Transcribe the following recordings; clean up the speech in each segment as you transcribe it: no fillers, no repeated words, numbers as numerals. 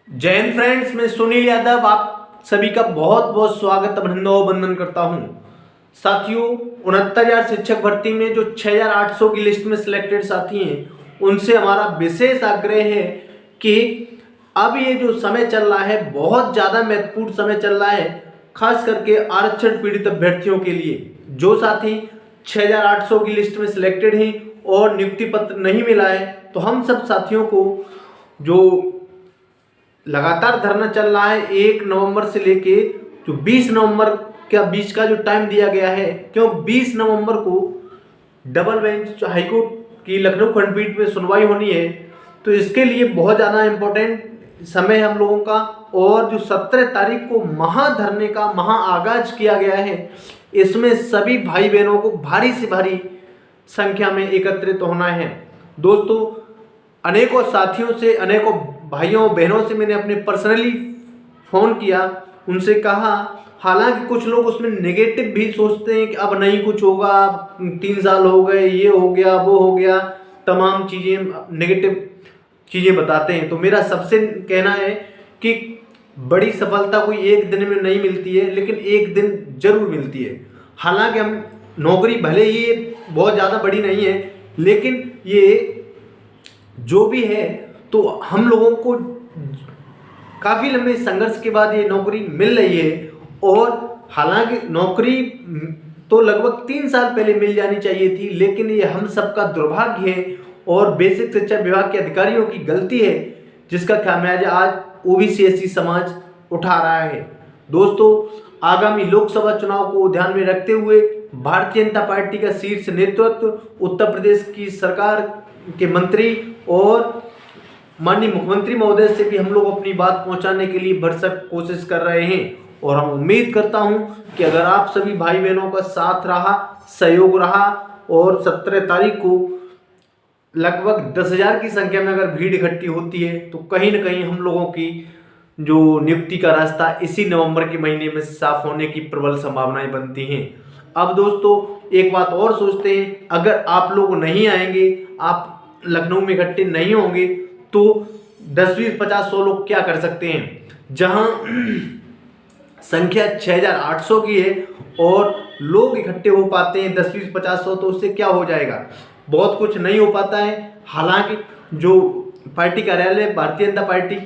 जय हिंद फ्रेंड्स, मैं सुनील यादव आप सभी का बहुत बहुत स्वागत अभिनंदन करता हूं। साथियों, 69,000 शिक्षक भर्ती में जो 6,800 की लिस्ट में सिलेक्टेड साथी हैं उनसे हमारा विशेष आग्रह है कि अब ये जो समय चल रहा है बहुत ज़्यादा महत्वपूर्ण समय चल रहा है, खास करके आरक्षण पीड़ित अभ्यर्थियों के लिए। जो साथी 6,800 की लिस्ट में सिलेक्टेड हैं और नियुक्ति पत्र नहीं मिला है, तो हम सब साथियों को जो लगातार धरना चल रहा है 1 नवंबर से लेके जो 20 नवंबर के बीच का जो टाइम दिया गया है, क्योंकि 20 नवंबर को डबल बेंच हाईकोर्ट की लखनऊ खंडपीठ में सुनवाई होनी है। तो इसके लिए बहुत ज़्यादा इम्पोर्टेंट समय है हम लोगों का। और जो 17 तारीख को महाधरने का आगाज किया गया है, इसमें सभी भाई बहनों को भारी से भारी संख्या में एकत्रित होना है। दोस्तों, अनेकों साथियों से, अनेकों भाइयों बहनों से मैंने अपने पर्सनली फ़ोन किया, उनसे कहा। हालांकि कुछ लोग उसमें नेगेटिव भी सोचते हैं कि अब नहीं कुछ होगा, 3 साल हो गए, ये हो गया, वो हो गया, तमाम चीज़ें नेगेटिव चीज़ें बताते हैं। तो मेरा सबसे कहना है कि बड़ी सफलता कोई एक दिन में नहीं मिलती है, लेकिन एक दिन जरूर मिलती है। हालांकि हम नौकरी भले ही बहुत ज़्यादा बड़ी नहीं है, लेकिन ये जो भी है तो हम लोगों को काफ़ी लंबे संघर्ष के बाद ये नौकरी मिल रही है। और हालांकि नौकरी तो लगभग 3 साल पहले मिल जानी चाहिए थी, लेकिन ये हम सबका दुर्भाग्य है और बेसिक शिक्षा विभाग के अधिकारियों की गलती है, जिसका खामियाजा आज ओबीसी एससी समाज उठा रहा है। दोस्तों, आगामी लोकसभा चुनाव को ध्यान में रखते हुए भारतीय जनता पार्टी का शीर्ष नेतृत्व, उत्तर प्रदेश की सरकार के मंत्री और माननीय मुख्यमंत्री महोदय से भी हम लोग अपनी बात पहुंचाने के लिए भरसक कोशिश कर रहे हैं। और हम उम्मीद करता हूं कि अगर आप सभी भाई बहनों का साथ रहा, सहयोग रहा और 17 तारीख को लगभग 10,000 की संख्या में अगर भीड़ इकट्ठी होती है, तो कहीं ना कहीं हम लोगों की जो नियुक्ति का रास्ता इसी नवंबर के महीने में साफ होने की प्रबल संभावनाएं बनती हैं। अब दोस्तों, एक बात और सोचते हैं, अगर आप लोग नहीं आएंगे, आप लखनऊ में इकट्ठे नहीं होंगे, तो 10, 20, 50, 100 लोग क्या कर सकते हैं। जहां संख्या 6,800 की है और लोग इकट्ठे हो पाते हैं 10, 20, 50, 100, तो उससे क्या हो जाएगा, बहुत कुछ नहीं हो पाता है। हालांकि जो पार्टी कार्यालय, भारतीय जनता पार्टी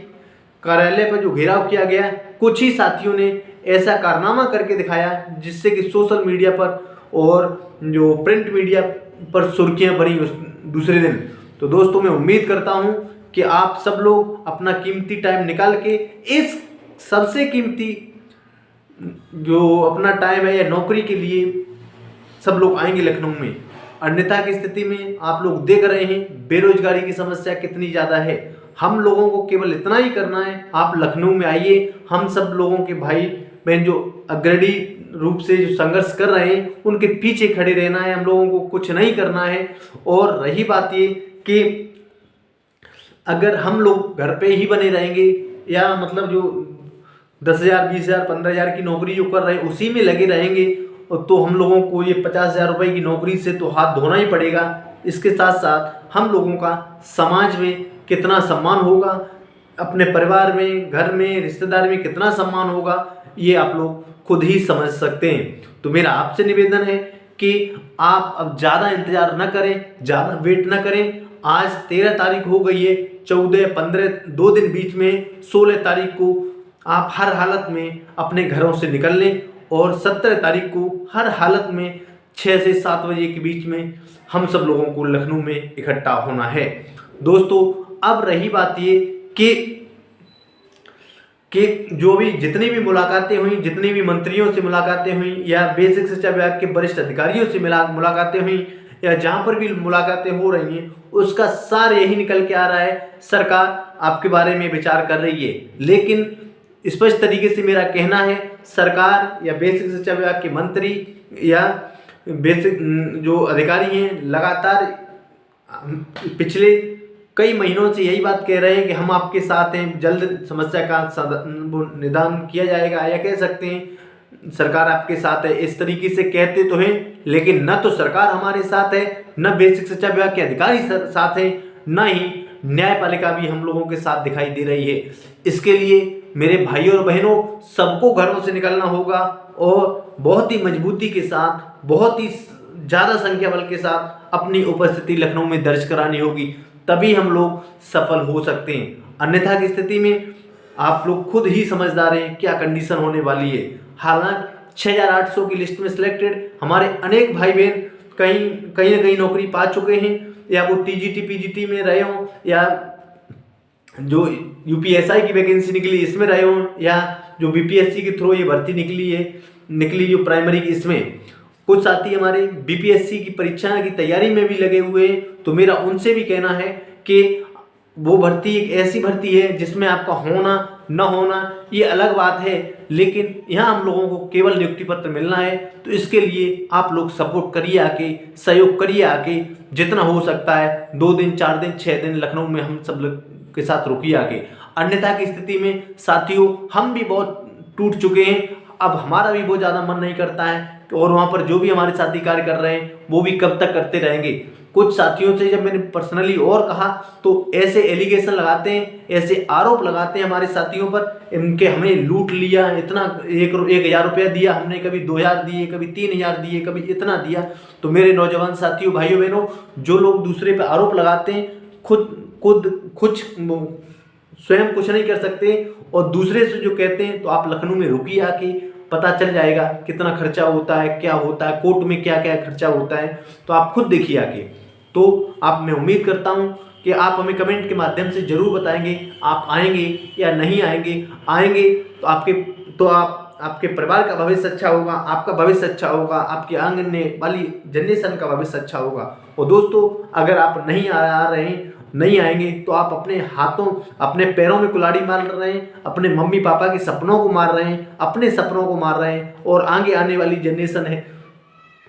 कार्यालय पर जो घेराव किया गया, कुछ ही साथियों ने ऐसा कारनामा करके दिखाया जिससे कि सोशल मीडिया पर और जो प्रिंट मीडिया पर सुर्खियां भरी उस दूसरे दिन। तो दोस्तों, मैं उम्मीद करता हूं कि आप सब लोग अपना कीमती टाइम निकाल के इस सबसे कीमती जो अपना टाइम है या नौकरी के लिए सब लोग आएंगे लखनऊ में। अन्यथा की स्थिति में आप लोग देख रहे हैं बेरोजगारी की समस्या कितनी ज़्यादा है। हम लोगों को केवल इतना ही करना है, आप लखनऊ में आइए। हम सब लोगों के भाई बहन जो अग्रणी रूप से जो संघर्ष कर रहे हैं, उनके पीछे खड़े रहना है, हम लोगों को कुछ नहीं करना है। और रही बात ये कि अगर हम लोग घर पे ही बने रहेंगे या मतलब जो 10,000, 20,000, 15,000 की नौकरी जो कर रहे हैं उसी में लगे रहेंगे, तो हम लोगों को ये 50,000 रुपये की नौकरी से तो हाथ धोना ही पड़ेगा। इसके साथ साथ हम लोगों का समाज में कितना सम्मान होगा, अपने परिवार में, घर में, रिश्तेदार में कितना सम्मान होगा, ये आप लोग खुद ही समझ सकते हैं। तो मेरा आपसे निवेदन है कि आप अब ज़्यादा इंतज़ार न करें, ज़्यादा वेट न करें। आज 13 तारीख हो गई है, 14, 15, 2 दिन बीच में 16 तारीख को आप हर हालत में अपने घरों से निकल लें और 17 तारीख को हर हालत में 6 से 7 बजे के बीच में हम सब लोगों को लखनऊ में इकट्ठा होना है। दोस्तों, अब रही बात ये कि जो भी जितनी भी मुलाकातें हुई, जितनी भी मंत्रियों से मुलाकातें हुई या बेसिक शिक्षा विभाग के वरिष्ठ अधिकारियों से मुलाकातें हुई या जहाँ पर भी मुलाकातें हो रही हैं, उसका सार यही निकल के आ रहा है, सरकार आपके बारे में विचार कर रही है। लेकिन स्पष्ट तरीके से मेरा कहना है, सरकार या बेसिक शिक्षा विभाग के मंत्री या बेसिक जो अधिकारी हैं, लगातार पिछले कई महीनों से यही बात कह रहे हैं कि हम आपके साथ हैं, जल्द समस्या का निदान किया जाएगा, या कह सकते हैं सरकार आपके साथ है। इस तरीके से कहते तो हैं, लेकिन न तो सरकार हमारे साथ है, न बेसिक शिक्षा विभाग के अधिकारी साथ हैं, न ही न्यायपालिका भी हम लोगों के साथ दिखाई दे रही है। इसके लिए मेरे भाइयों और बहनों, सबको घरों से निकलना होगा और बहुत ही मजबूती के साथ, बहुत ही ज़्यादा संख्या बल के साथ अपनी उपस्थिति लखनऊ में दर्ज करानी होगी, तभी हम लोग सफल हो सकते हैं। अन्यथा की स्थिति में आप लोग खुद ही समझदार हैं क्या कंडीशन होने वाली है। हालांकि 6800 की लिस्ट में सिलेक्टेड हमारे अनेक भाई बहन कहीं न कहीं नौकरी पा चुके हैं, या वो टीजीटी पीजीटी में रहे हों, या जो यूपीएसआई की वैकेंसी निकली इसमें रहे हों, या जो बीपीएससी के थ्रू ये भर्ती निकली जो प्राइमरी की, इसमें कुछ साथी हमारे बीपीएससी की परीक्षा की तैयारी में भी लगे हुए हैं। तो मेरा उनसे भी कहना है कि वो भर्ती एक ऐसी भर्ती है जिसमें आपका होना न होना ये अलग बात है, लेकिन यहाँ हम लोगों को केवल नियुक्ति पत्र मिलना है। तो इसके लिए आप लोग सपोर्ट करिए, आके सहयोग करिए, आके जितना हो सकता है 2 दिन 4 दिन 6 दिन लखनऊ में हम सब लोग के साथ रुकिए आके। अन्यथा की स्थिति में साथियों हम भी बहुत टूट चुके हैं, अब हमारा भी बहुत ज़्यादा मन नहीं करता है, और वहाँ पर जो भी हमारे साथी कार्य कर रहे हैं वो भी कब तक करते रहेंगे। कुछ साथियों से जब मैंने पर्सनली और कहा तो ऐसे एलिगेशन लगाते हैं, ऐसे आरोप लगाते हैं हमारे साथियों पर, इनके हमें लूट लिया, इतना 1000 रुपया दिया हमने, कभी 2000 दिए, कभी 3000 दिए, कभी इतना दिया। तो मेरे नौजवान साथियों, भाइयों बहनों, जो लोग दूसरे पे आरोप लगाते हैं खुद स्वयं कुछ नहीं कर सकते और दूसरे से जो कहते हैं, तो आप लखनऊ में रुकिए आके, पता चल जाएगा कितना खर्चा होता है, क्या होता है, कोर्ट में क्या क्या खर्चा होता है, तो आप खुद देखिए आके। तो मैं उम्मीद करता हूँ कि आप हमें कमेंट के माध्यम से ज़रूर बताएंगे आप आएंगे या नहीं आएंगे तो आपके परिवार का भविष्य अच्छा होगा, आपका भविष्य अच्छा होगा, आपके आंगने वाली जनरेशन का भविष्य अच्छा होगा। और दोस्तों, अगर आप नहीं आएंगे तो आप अपने हाथों अपने पैरों में कुल्हाड़ी मार रहे हैं, अपने मम्मी पापा के सपनों को मार रहे हैं, अपने सपनों को मार रहे हैं, और आगे आने वाली जनरेशन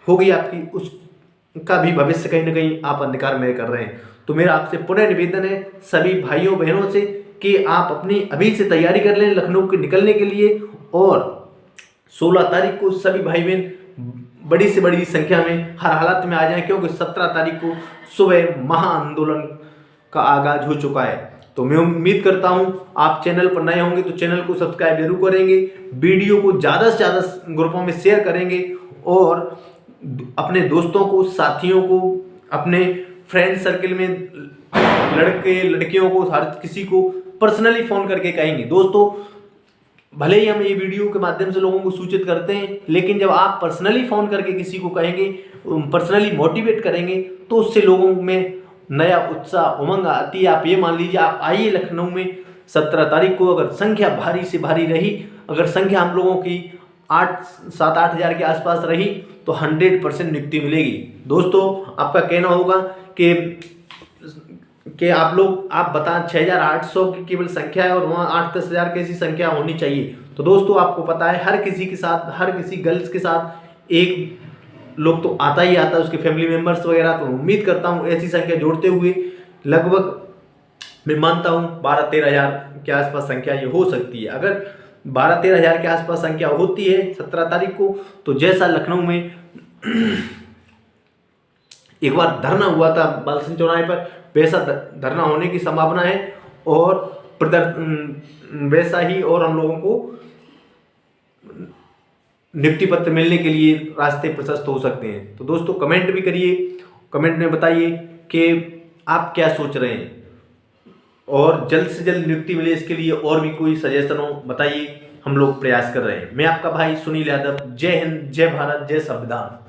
होगी आपकी, उसका भी भविष्य कहीं ना कहीं आप अंधकार में कर रहे हैं। तो मेरा आपसे पुनः निवेदन है सभी भाइयों बहनों से कि आप अपनी अभी से तैयारी कर लें लखनऊ के निकलने के लिए, और 16 तारीख को सभी भाई बहन बड़ी से बड़ी संख्या में हर हालत में आ जाएं, क्योंकि 17 तारीख को सुबह महाआंदोलन का आगाज हो चुका है। तो मैं उम्मीद करता हूं आप चैनल पर नए होंगे तो चैनल को सब्सक्राइब जरूर करेंगे, वीडियो को ज़्यादा से ज़्यादा ग्रुपों में शेयर करेंगे, और अपने दोस्तों को, साथियों को, अपने फ्रेंड सर्कल में लड़के लड़कियों को, हर किसी को पर्सनली फ़ोन करके कहेंगे। दोस्तों, भले ही हम ये वीडियो के माध्यम से लोगों को सूचित करते हैं, लेकिन जब आप पर्सनली फ़ोन करके किसी को कहेंगे, पर्सनली मोटिवेट करेंगे, तो उससे लोगों में नया उत्साह, उमंग आती है। आप ये मान लीजिए, आप आइए लखनऊ में 17 तारीख को, अगर संख्या भारी से भारी रही, अगर संख्या हम लोगों की 7-8 हज़ार के आसपास रही, तो 100% नियुक्ति मिलेगी। दोस्तों, आपका कहना होगा कि आप बताएं 6800 की केवल संख्या है और वहाँ 8-10 हज़ार की ऐसी संख्या होनी चाहिए। तो दोस्तों, आपको पता है हर किसी के साथ, हर किसी गर्ल्स के साथ एक लोग तो आता ही आता है, उसके फैमिली मेम्बर्स वगैरह। तो उम्मीद करता हूँ ऐसी संख्या जोड़ते हुए लगभग मैं मानता हूँ 12-13 हज़ार के आसपास संख्या ये हो सकती है। अगर 12-13 हज़ार के आसपास संख्या होती है 17 तारीख को, तो जैसा लखनऊ में एक बार धरना हुआ था बाल सिंह चौराहे पर, वैसा धरना होने की संभावना है, और वैसा ही और हम लोगों को नियुक्ति पत्र मिलने के लिए रास्ते प्रशस्त हो सकते हैं। तो दोस्तों, कमेंट भी करिए, कमेंट में बताइए कि आप क्या सोच रहे हैं, और जल्द से जल्द नियुक्ति मिले इसके लिए और भी कोई सजेशन हो बताइए, हम लोग प्रयास कर रहे हैं। मैं आपका भाई सुनील यादव। जय हिंद, जय भारत, जय संविधान।